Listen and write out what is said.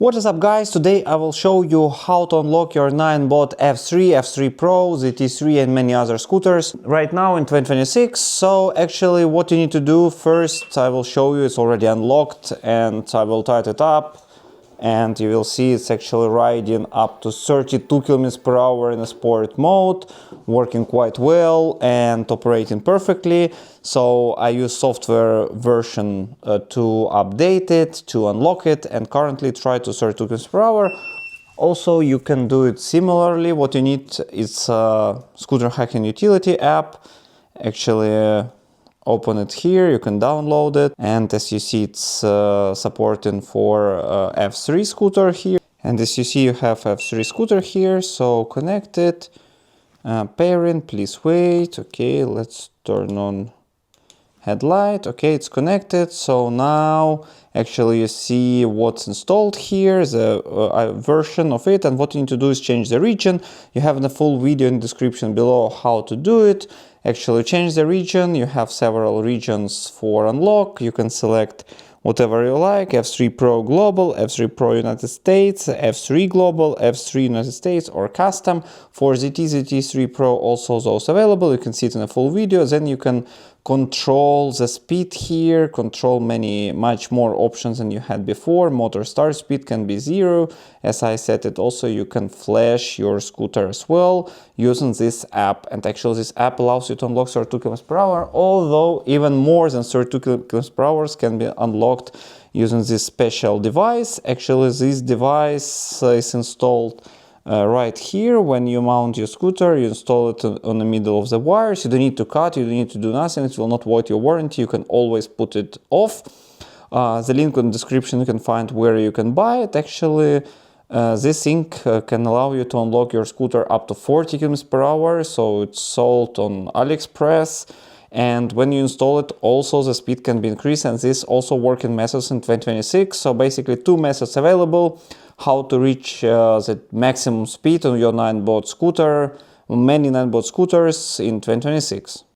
What is up, guys? Today I will show you how to unlock your Ninebot F3, F3 Pro, ZT3 and many other scooters right now in 2026. So actually what you need to do first, I will show you it's already unlocked and I will tighten it up and you will see it's actually riding up to 32 km/h in a sport mode, working quite well and operating perfectly. So I use software version to update it, to unlock it, and currently try to 32 km/h. Also, you can do it similarly. What you need is a scooter hacking utility app. Actually, open it here, you can download it, and as you see it's supporting for F3 scooter here, and as you see you have F3 scooter here, so connect it, pairing, please wait. Okay, let's turn on headlight. Okay, it's connected. So now actually you see what's installed here, the version of it, and what you need to do is change the region. You have the full video in the description below how to do it. Actually change the region. You have several regions for unlock. You can select whatever you like: F3 Pro Global, F3 Pro United States, F3 Global, F3 United States, or Custom. For ZT3 Pro also those available. You can see it in a full video. Then you can control the speed here, control much more options than you had before. Motor start speed can be 0. As I said it, also you can flash your scooter as well using this app, and actually this app allows you to unlock 32 km/h, although even more than 32 km/h can be unlocked using this special device. Actually this device is installed right here. When you mount your scooter, you install it on the middle of the wires. You don't need to cut, you don't need to do nothing. It will not void your warranty. You can always put it off. The link in the description, you can find where you can buy it. Actually, this thing can allow you to unlock your scooter up to 40 km/h. So it's sold on AliExpress. And when you install it, also the speed can be increased, and this also working methods in 2026. So basically two methods available: how to reach the maximum speed on your Ninebot scooter, many Ninebot scooters in 2026.